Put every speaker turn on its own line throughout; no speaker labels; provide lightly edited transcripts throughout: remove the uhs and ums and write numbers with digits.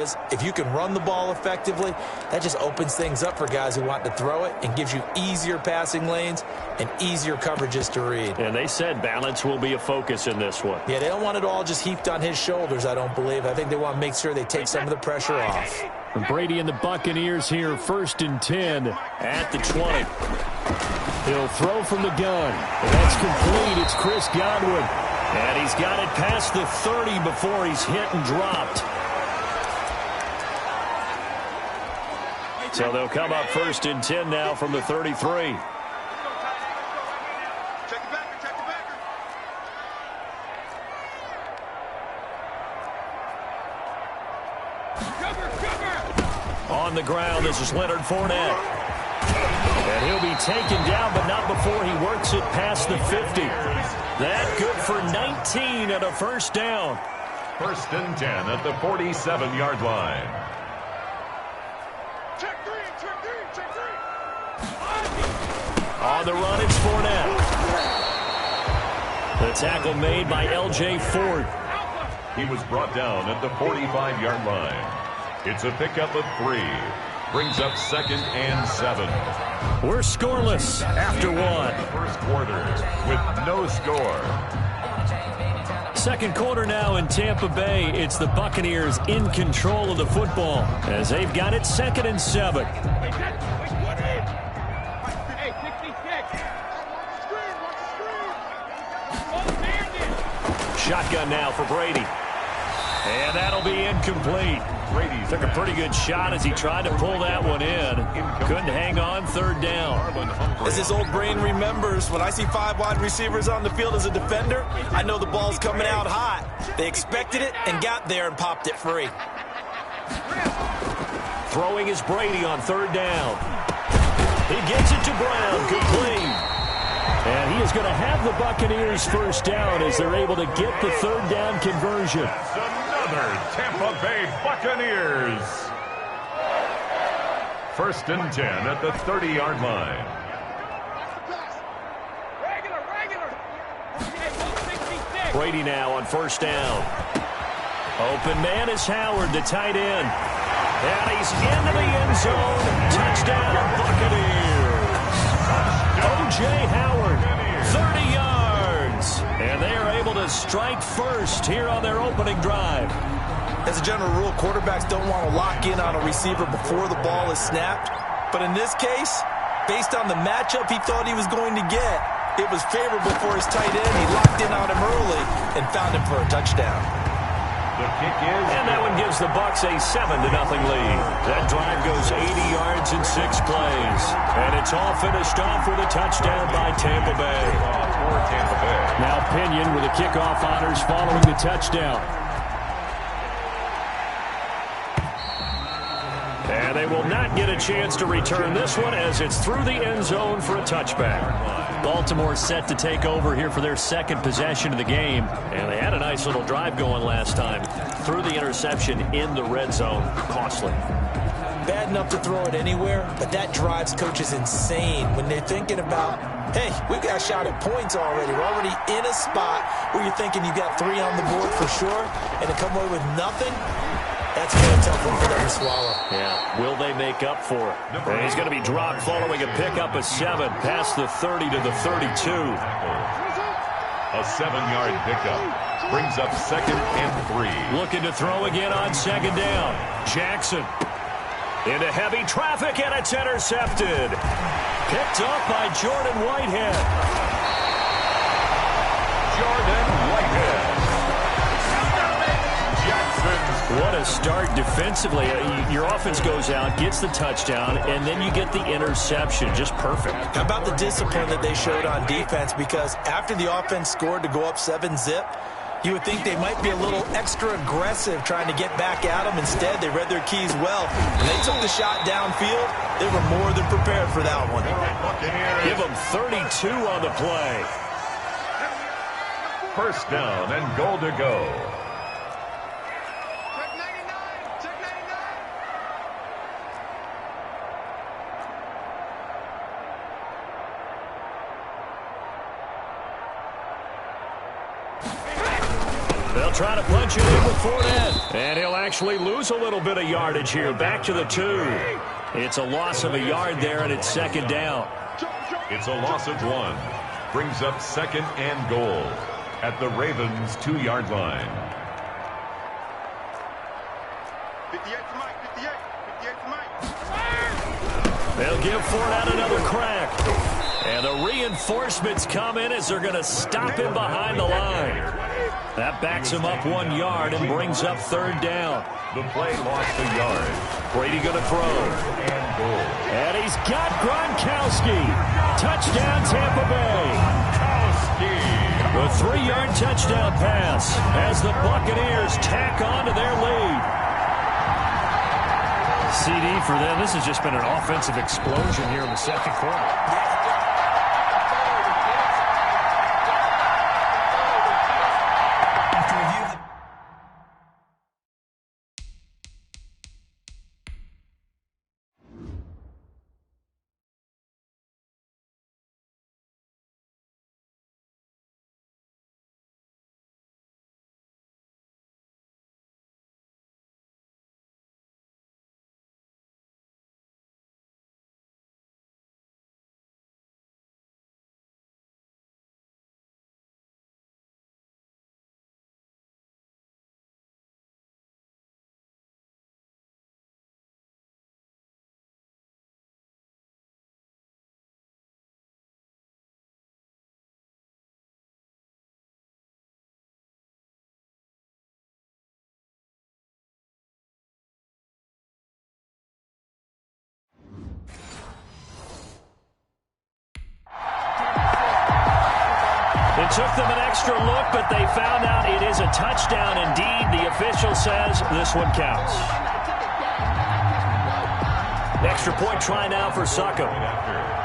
If you can run the ball effectively, that just opens things up for guys who want to throw it and gives you easier passing lanes and easier coverages to read.
And they said balance will be a focus in this one.
Yeah, they don't want it all just heaped on his shoulders, I don't believe. I think they want to make sure they take some of the pressure off.
Brady and the Buccaneers here, 1st and 10 at the 20. He'll throw from the gun. And that's complete. It's Chris Godwin. And he's got it past the 30 before he's hit and dropped. So they'll come up 1st and 10 now from the 33. On the ground, this is Leonard Fournette. And he'll be taken down, but not before he works it past the 50. That good for 19 and a 1st down.
1st and 10 at the 47-yard line.
On the run, it's Fournette. The tackle made by L.J. Ford.
He was brought down at the 45-yard line. It's a pickup of 3. Brings up 2nd and 7.
We're scoreless after 1.
First quarter with no score.
2nd quarter now in Tampa Bay. It's the Buccaneers in control of the football as they've got it 2nd and 7. Shotgun now for Brady. And that'll be incomplete. Brady took a pretty good shot as he tried to pull that one in. Couldn't hang on 3rd down.
As his old brain remembers, when I see 5 wide receivers on the field as a defender, I know the ball's coming out hot. They expected it and got there and popped it free.
Throwing is Brady on 3rd down. He gets it to Brown, complete. And he is going to have the Buccaneers 1st down as they're able to get the 3rd down conversion.
That's another Tampa Bay Buccaneers. 1st and 10 at the 30-yard line.
Brady now on 1st down. Open man is Howard, the tight end. And he's into the end zone. Touchdown, Buccaneers. O.J. Howard, 30 yards. And they are able to strike first here on their opening drive.
As a general rule, quarterbacks don't want to lock in on a receiver before the ball is snapped. But in this case, based on the matchup he thought he was going to get, it was favorable for his tight end. He locked in on him early and found him for a touchdown.
The kick is,
and that one gives the Bucs a 7-0 lead. That drive goes 80 yards in 6 plays. And it's all finished off with a touchdown by Tampa Bay. Now Pinion with the kickoff honors following the touchdown. And they will not get a chance to return this one as it's through the end zone for a touchback. Baltimore set to take over here for their 2nd possession of the game. And they had a nice little drive going last time. Through the interception in the red zone. Costly.
Bad enough to throw it anywhere, but that drives coaches insane when they're thinking about, hey, we've got a shot at points already. We're already in a spot where you're thinking you got 3 on the board for sure, and to come away with nothing, that's a very tough one for them to swallow.
Yeah, will they make up for it? And he's going to be dropped following a pickup of 7 past the 30 to the 32.
A 7-yard pickup. Brings up 2nd and 3.
Looking to throw again on 2nd down. Jackson into heavy traffic, and it's intercepted. Picked up by Jordan Whitehead.
Jordan Whitehead.
What a start defensively. Your offense goes out, gets the touchdown, and then you get the interception. Just perfect.
How about the discipline that they showed on defense? Because after the offense scored to go up 7-zip, you would think they might be a little extra aggressive trying to get back at them. Instead, they read their keys well. When they took the shot downfield, they were more than prepared for that one.
Give them 32 on the play.
1st down and goal to go.
try to punch it in with Fournette. And he'll actually lose a little bit of yardage here. Back to the 2. It's a loss of a yard there, and it's second down.
It's a loss of 1. Brings up second and goal at the Ravens' 2-yard line.
58 to Mike, 58 to Mike.
They'll give Fournette another crack. And the reinforcements come in as they're going to stop him behind the line. That backs him up 1 yard and brings up third down.
The play lost a yard.
Brady going to throw.
And goal.
And he's got Gronkowski. Touchdown, Tampa Bay. The 3-yard touchdown pass as the Buccaneers tack on to their lead. CD for them. This has just been an offensive explosion here in the second quarter. It took them an extra look, but they found out it is a touchdown indeed. The official says this one counts. Extra point try now for Succop.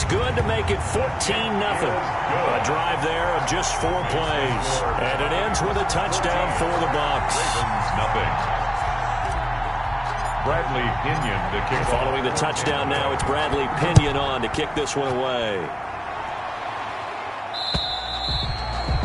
Good to make it 14-0. A drive there of just 4 plays. And it ends with a touchdown for the Bucs.
Nothing. Bradley Pinion to kick.
Following the touchdown now, it's Bradley Pinion on to kick this one away.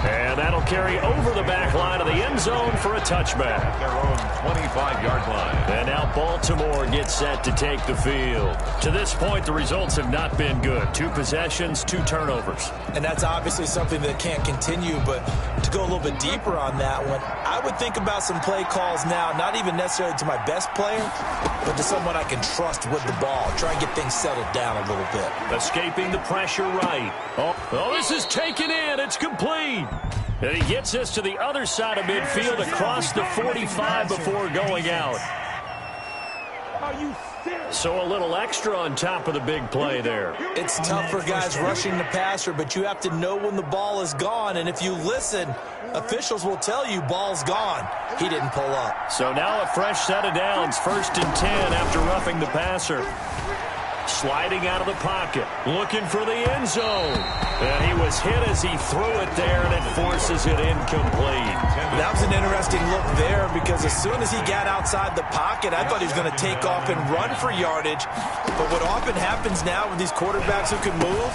And that'll carry over the back line of the end zone for a touchback.
At their own 25-yard line.
And now Baltimore gets set to take the field. To this point, the results have not been good. 2 possessions, 2 turnovers.
And that's obviously something that can't continue, but to go a little bit deeper on that one, I would think about some play calls now, not even necessarily to my best player, but to someone I can trust with the ball. Try and get things settled down a little bit.
Escaping the pressure right. Oh, this is taken in. It's complete. And he gets us to the other side of midfield across the 45 before going out. So a little extra on top of the big play there.
It's tough for guys rushing the passer, but you have to know when the ball is gone. And if you listen, officials will tell you ball's gone. He didn't pull up.
So now a fresh set of downs. 1st and 10 after roughing the passer. Sliding out of the pocket, looking for the end zone. And he was hit as he threw it there, and it forces it incomplete.
That was an interesting look there because as soon as he got outside the pocket, I thought he was going to take off and run for yardage. But what often happens now with these quarterbacks who can move,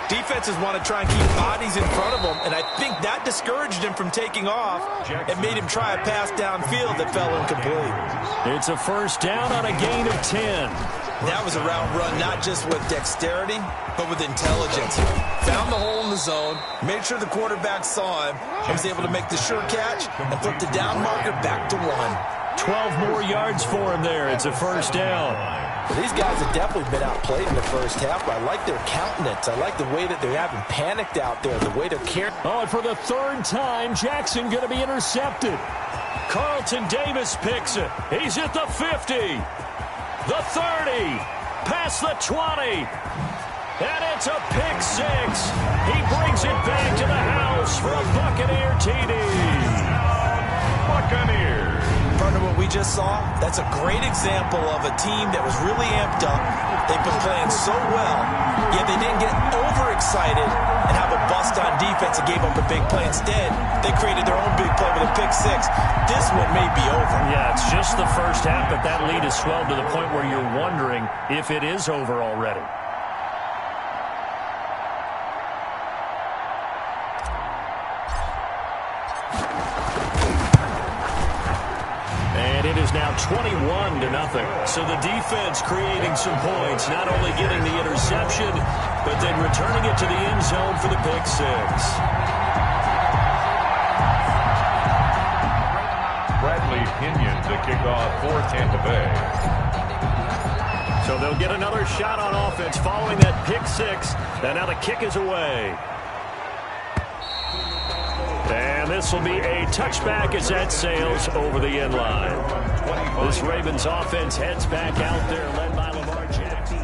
defenses want to try and keep bodies in front of them, and I think that discouraged him from taking off and made him try a pass downfield that fell incomplete.
It's a first down on a gain of 10.
That was a route run not just with dexterity, but with intelligence. Found the hole in the zone, made sure the quarterback saw him, and was able to make the sure catch and put the down marker back to 1.
12 more yards for him there. It's a first down.
Well, these guys have definitely been outplayed in the first half, but I like their countenance. I like the way that they're having panicked out there, the way they're carrying.
Oh, and for the 3rd time, Jackson going to be intercepted. Carlton Davis picks it. He's at the 50. The 30, past the 20, and it's a pick 6. He brings it back to the house for a Buccaneer TD.
Buccaneers.
Part Partner, what we just saw, that's a great example of a team that was really amped up. They've been playing so well, yet they didn't get overexcited and have a bust on defense and gave up a big play. Instead, they created their own big play with a pick six. This one may be over.
Yeah, it's just the first half, but that lead has swelled to the point where you're wondering if it is over already. And it is now 21-0. So the defense creating some points, not only getting the interception, but then returning it to the end zone for the pick six.
Bradley Pinion to kick off for Tampa Bay.
So they'll get another shot on offense following that pick six. And now the kick is away. And this will be a touchback as that sails over the end line. This Ravens offense heads back out there, led by Lamar Jackson.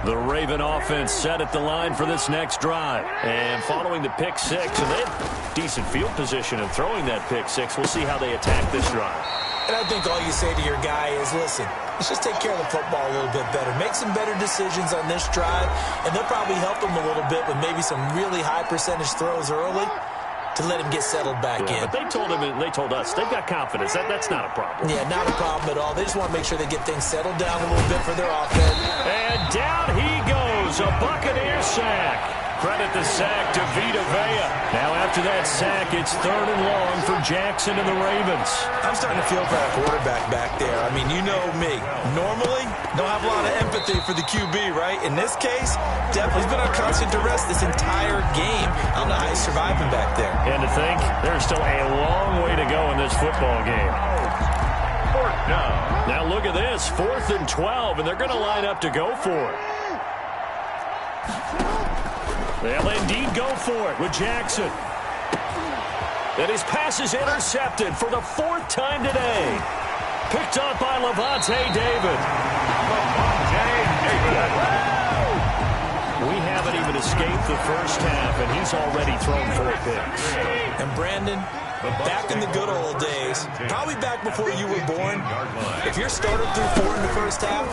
The Raven offense set at the line for this next drive. And following the pick six, and they have decent field position in throwing that pick six. We'll see how they attack this drive.
And I think all you say to your guy is, listen, let's just take care of the football a little bit better. Make some better decisions on this drive, and they'll probably help him a little bit with maybe some really high percentage throws early to let him get settled back in.
But they told us they've got confidence. That's not a problem.
Yeah, not a problem at all. They just want to make sure they get things settled down a little bit for their offense.
And down he goes, a Buccaneer sack. Credit the sack to Vita Vea. Now after that sack, it's 3rd and long for Jackson and the Ravens.
I'm starting to feel for that quarterback back there. I mean, you know me. Normally, don't have a lot of empathy for the QB, right? In this case, definitely he's been on constant duress this entire game. I don't know how he's surviving back there.
And to think, there's still a long way to go in this football game.
Fourth down.
Now look at this, 4th and 12, and they're going to line up to go for it. They'll indeed go for it with Jackson. And his pass is intercepted for the 4th time today. Picked up by Levante David. We haven't even escaped the first half, and he's already thrown 4 picks.
And Brandon, back in the good old days, probably back before you were born, if your starter threw 4 in the first half,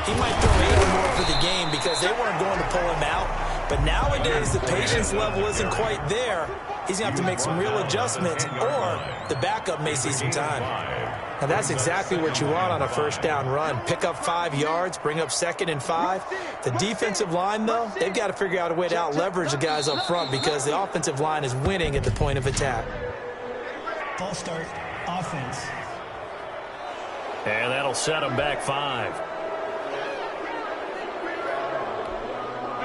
he might throw 8 or more for the game because they weren't going to pull him out. But nowadays, the patience level isn't quite there. He's going to have to make some real adjustments, or the backup may see some time. Now, that's exactly what you want on a first down run. Pick up 5 yards, bring up 2nd and 5. The defensive line, though, they've got to figure out a way to out-leverage the guys up front because the offensive line is winning at the point of attack.
False start, offense.
And that'll set them back 5.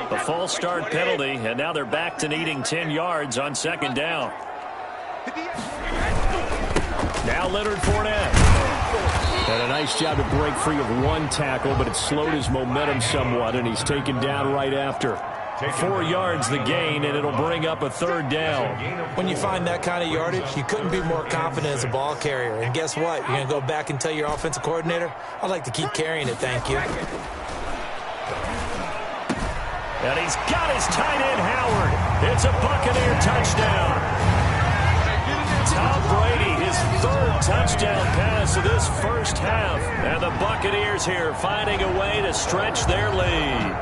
The false start penalty, and now they're back to needing 10 yards on 2nd down. Now Leonard Fournette. And a nice job to break free of 1 tackle, but it slowed his momentum somewhat, and he's taken down right after. 4 yards the gain, and it'll bring up a 3rd down.
When you find that kind of yardage, you couldn't be more confident as a ball carrier. And guess what? You're going to go back and tell your offensive coordinator, I'd like to keep carrying it, thank you.
And he's got his tight end, Howard. It's a Buccaneer touchdown. Tom Brady, his 3rd touchdown pass of this first half. And the Buccaneers here finding a way to stretch their lead.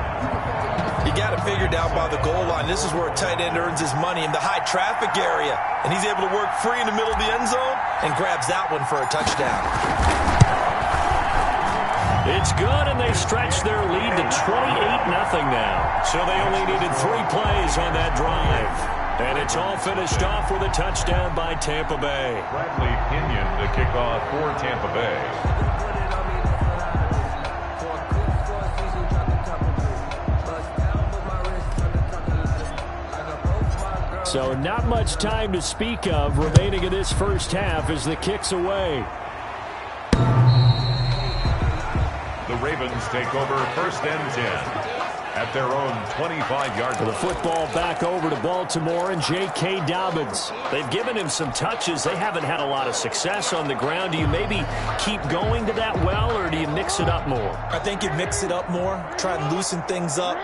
You got it figured out by the goal line. This is where a tight end earns his money in the high traffic area. And he's able to work free in the middle of the end zone and grabs that one for a touchdown.
It's good, and they stretch their lead to 28-0 now. So they only needed 3 plays on that drive. And it's all finished off with a touchdown by Tampa Bay.
Bradley Pinion to kick off for Tampa Bay.
So not much time to speak of remaining in this first half as the kick's away.
The Ravens take over 1st and 10 at their own 25-yard line.
The football back over to Baltimore and J.K. Dobbins. They've given him some touches. They haven't had a lot of success on the ground. Do you maybe keep going to that well, or do you mix it up more?
I think you mix it up more, try and loosen things up.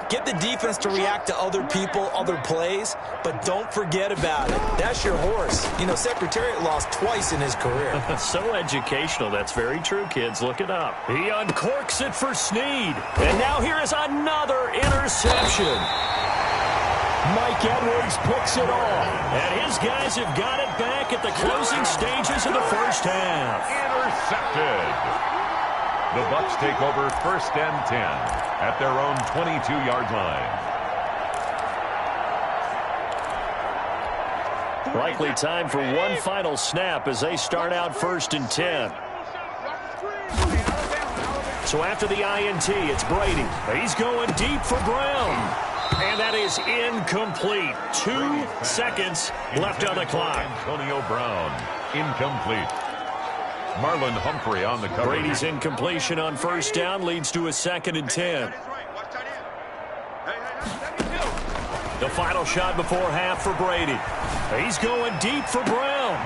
Get the defense to react to other people, other plays, but don't forget about it. That's your horse. You know, Secretariat lost twice in his career.
So educational. That's very true, kids. Look it up. He uncorks it for Snead. And now here is another interception. Mike Edwards picks it off. And his guys have got it back at the closing stages of the first half.
Intercepted. The Bucs take over 1st and 10 at their own 22-yard line.
Likely time for one final snap as they start out 1st and 10. So after the INT, it's Brady. He's going deep for Brown. And that is incomplete. 2 seconds left on the clock.
Antonio Brown, incomplete. Marlon Humphrey on the cover.
Brady's incompletion on 1st down leads to a 2nd and 10. The final shot before half for Brady. He's going deep for Brown.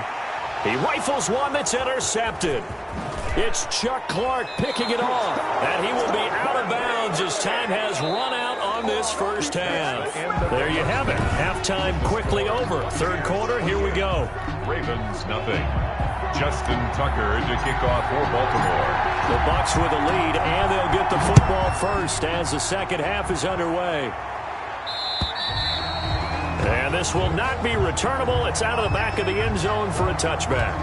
He rifles one that's intercepted. It's Chuck Clark picking it off. And he will be out of bounds as time has run out on this first half. There you have it. Halftime quickly over. 3rd quarter, here we go.
Ravens nothing. Justin Tucker to kick off for Baltimore.
The Bucs with a lead, and they'll get the football first as the second half is underway. And this will not be returnable. It's out of the back of the end zone for a touchback.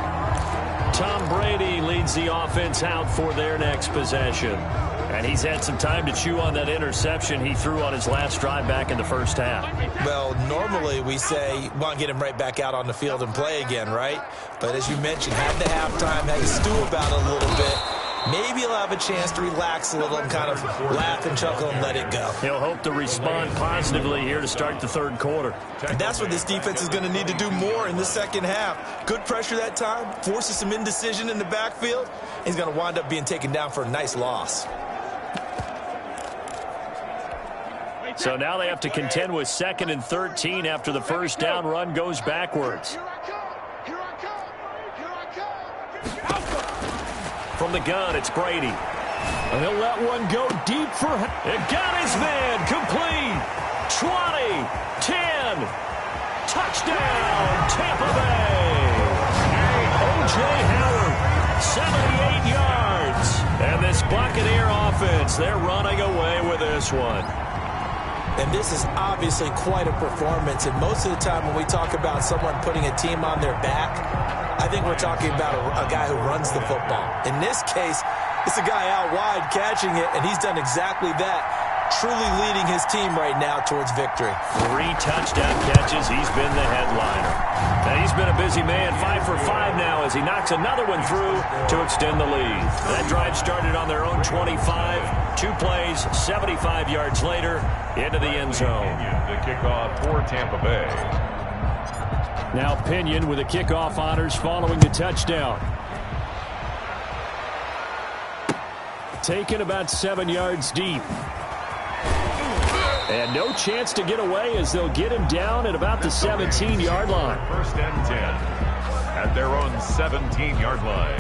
Tom Brady leads the offense out for their next possession. And he's had some time to chew on that interception he threw on his last drive back in the first half.
Well, normally we say, want to get him right back out on the field and play again, right? But as you mentioned, had the halftime, had to stew about it a little bit. Maybe he'll have a chance to relax a little and kind of laugh and chuckle and let it go.
He'll hope to respond positively here to start the 3rd quarter.
And that's what this defense is going to need to do more in the second half. Good pressure that time, forces some indecision in the backfield. He's going to wind up being taken down for a nice loss.
So now they have to contend with 2nd and 13 after the first down run goes backwards. From the gun, it's Brady. And he'll let one go deep for... It got his man. Complete. 20. 10. Touchdown, Tampa Bay. O.J. Howard, 78 yards. And this Buccaneer offense, they're running away with this one.
And this is obviously quite a performance. And most of the time when we talk about someone putting a team on their back, I think we're talking about a guy who runs the football. In this case, it's a guy out wide catching it, and he's done exactly that, truly leading his team right now towards victory.
3 touchdown catches. He's been the headliner. And he's been a busy man, 5 for 5 now as he knocks another one through to extend the lead. That drive started on their own 25. 2 plays, 75 yards later, into the end zone.
The kickoff for Tampa Bay.
Now Pinion with the kickoff honors following the touchdown. Taken about 7 yards deep. And no chance to get away as they'll get him down at about the 17-yard line.
1st and 10 at their own 17-yard line.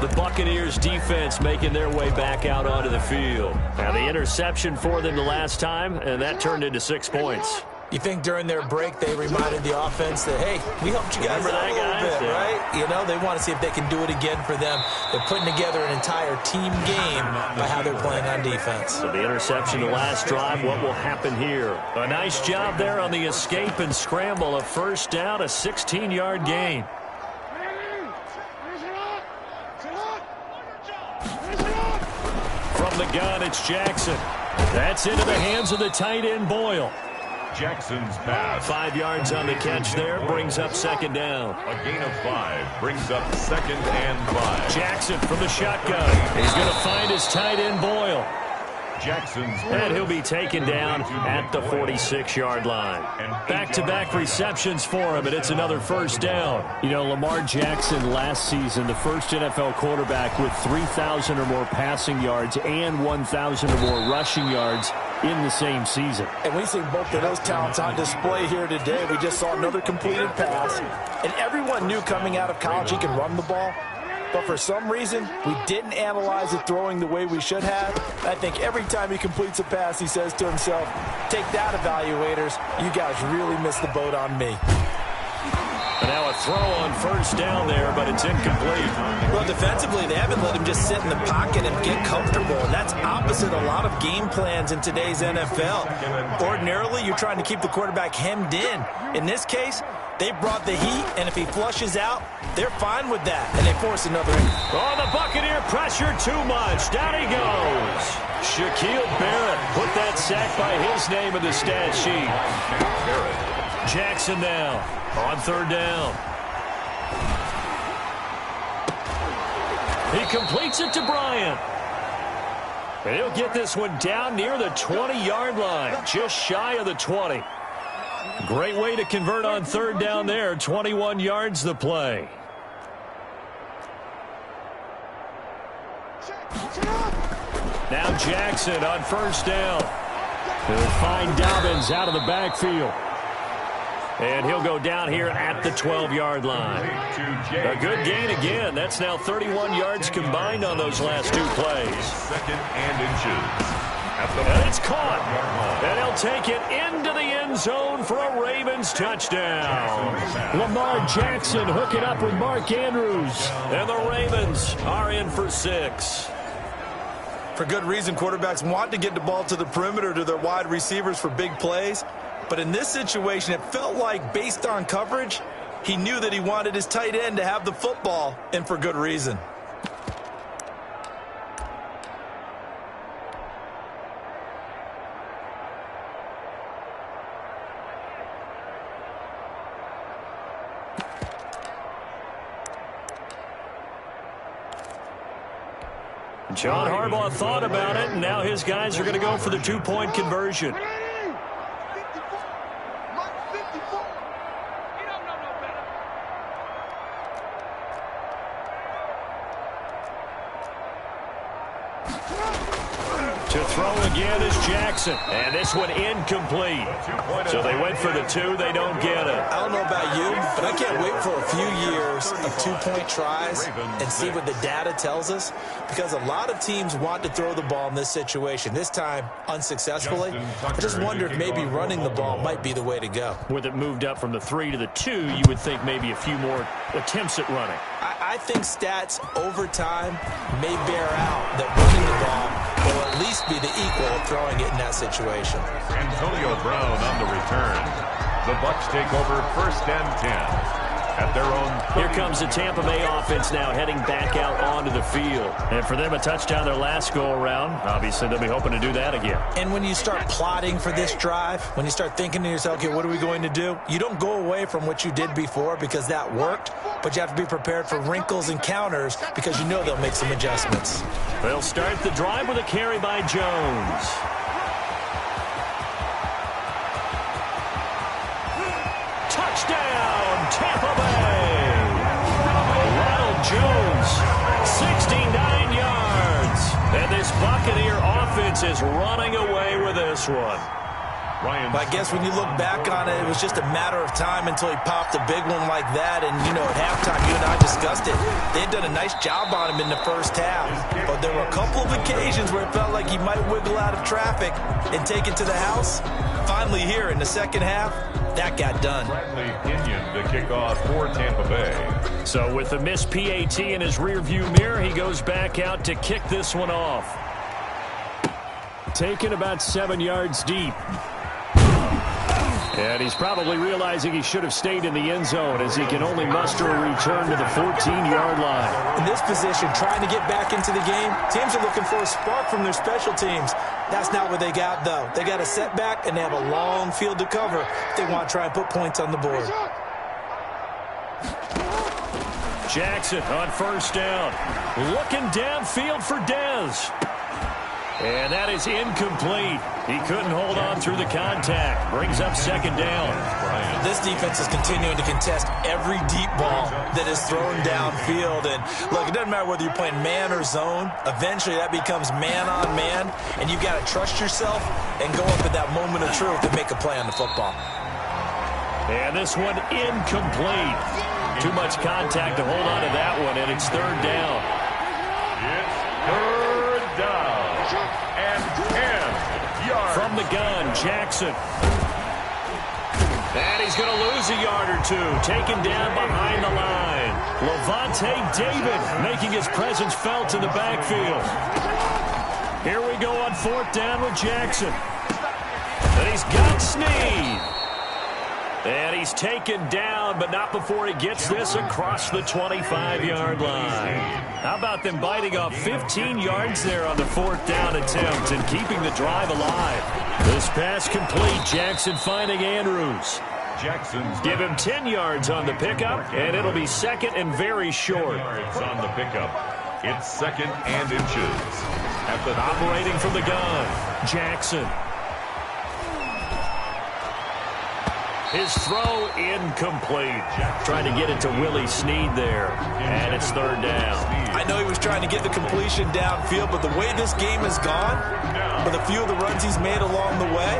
The Buccaneers defense making their way back out onto the field. Now the interception for them the last time, and that turned into 6 points.
You think during their break they reminded the offense that, hey, we helped you guys out a little bit, right? You know, they want to see if they can do it again for them. They're putting together an entire team game by how they're playing on defense.
So the interception the last drive, what will happen here? A nice job there on the escape and scramble. A 1st down, a 16-yard gain. From the gun, it's Jackson. That's into the hands of the tight end, Boyle.
Jackson's pass.
5 yards on the catch there, brings up 2nd down.
A gain of 5 brings up 2nd and 5.
Jackson from the shotgun. He's going to find his tight end, Boyle.
Jackson's
And he'll be taken down at the 46-yard line. Back-to-back receptions for him, and it's another 1st down. You know, Lamar Jackson last season, the first NFL quarterback with 3,000 or more passing yards and 1,000 or more rushing yards in the same season.
And we see both of those talents on display here today. We just saw another completed pass. And everyone knew coming out of college he could run the ball. but for some reason, we didn't analyze the throwing the way we should have. I think every time he completes a pass, he says to himself, take that, evaluators. You guys really missed the boat on me.
And now a throw on first down there, but it's incomplete.
Well, defensively, they haven't let him just sit in the pocket and get comfortable, and that's opposite a lot of game plans in today's NFL. Ordinarily, you're trying to keep the quarterback hemmed in. In this case, they brought the heat, and if he flushes out, they're fine with that, and they force another.
Oh, the Buccaneer pressure too much. Down he goes. Shaquille Barrett put that sack by his name in the stat sheet. Jackson now on third down. He completes it to Bryant. And he'll get this one down near the 20-yard line, just shy of the 20. Great way to convert on third down there. 21 yards the play. Now Jackson on first down. He'll find Dobbins out of the backfield. And he'll go down here at the 12-yard line. A good gain again. That's now 31 yards combined on those last two plays.
Second and inches.
And it's caught. And he'll take it into the end zone for a Ravens touchdown. Lamar Jackson hooking up with Mark Andrews. And the Ravens are in for 6.
For good reason, quarterbacks want to get the ball to the perimeter to their wide receivers for big plays. But in this situation, it felt like, based on coverage, he knew that he wanted his tight end to have the football, and for good reason.
John Harbaugh thought about it, and now his guys are going to go for the two-point conversion. To throw again is Jackson. And this one incomplete. So they went for the 2. They don't get it.
I don't know about you, but I can't wait for a few years of two-point tries and see what the data tells us, because a lot of teams want to throw the ball in this situation. This time, unsuccessfully. I just wonder if maybe running the ball might be the way to go.
With it moved up from the 3 to the 2, you would think maybe a few more attempts at running.
I think stats over time may bear out that running the ball will at least be the equal of throwing it in that situation.
Antonio Brown on the return. The Bucs take over first and 10 at their own.
Here comes the Tampa Bay offense now heading back out onto the field. And for them, a touchdown their last go-around. Obviously, they'll be hoping to do that again.
And when you start plotting for this drive, when you start thinking to yourself, okay, what are we going to do? You don't go away from what you did before because that worked, but you have to be prepared for wrinkles and counters because you know they'll make some adjustments.
They'll start the drive with a carry by Jones. Touchdown, Tampa Bay! Ronald Jones, 69 yards. And this Buccaneer offense is running away with this one.
But I guess when you look back on it, it was just a matter of time until he popped a big one like that. And, you know, at halftime, you and I discussed it. They had done a nice job on him in the first half. But there were a couple of occasions where it felt like he might wiggle out of traffic and take it to the house. Finally here in the second half, that got done.
Bradley Pinion to kick off for Tampa Bay.
So with the missed PAT in his rearview mirror, he goes back out to kick this one off. Taken about 7 yards deep. And he's probably realizing he should have stayed in the end zone as he can only muster a return to the 14-yard line.
In this position, trying to get back into the game, teams are looking for a spark from their special teams. That's not what they got, though. They got a setback, and they have a long field to cover if they want to try and put points on the board.
Jackson on first down. Looking downfield for Dez. And that is incomplete. He couldn't hold on through the contact. Brings up second down.
This defense is continuing to contest every deep ball that is thrown downfield. And, look, it doesn't matter whether you're playing man or zone. Eventually, that becomes man on man. And you've got to trust yourself and go up at that moment of truth and make a play on the football.
And this one incomplete. Too much contact to hold on to that one, and it's third down.
It's third down and 10 yards.
From the gun, Jackson. And he's going to lose a yard or two, taken down behind the line. Levante David making his presence felt in the backfield. Here we go on fourth down with Jackson. And he's got Snead. And he's taken down, but not before he gets this across the 25-yard line. How about them biting off 15 yards there on the fourth down attempt and keeping the drive alive? This pass complete. Jackson finding Andrews.
Jackson's
Give him 10 yards on the pickup, and it'll be second and very short.
yards on the pickup. It's second and inches. At the
Operating from the gun, Jackson. His throw incomplete. Trying to get it to Willie Snead there. And it's third down.
I know he was trying to get the completion downfield, but the way this game has gone, with a few of the runs he's made along the way,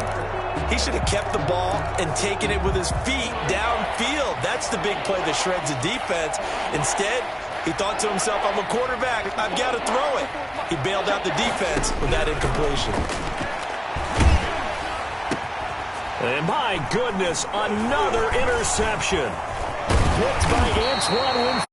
he should have kept the ball and taken it with his feet downfield. That's the big play that shreds the defense. Instead, he thought to himself, I'm a quarterback, I've got to throw it. He bailed out the defense with that incompletion.
And my goodness, another interception. Picked by Antoine Winfield.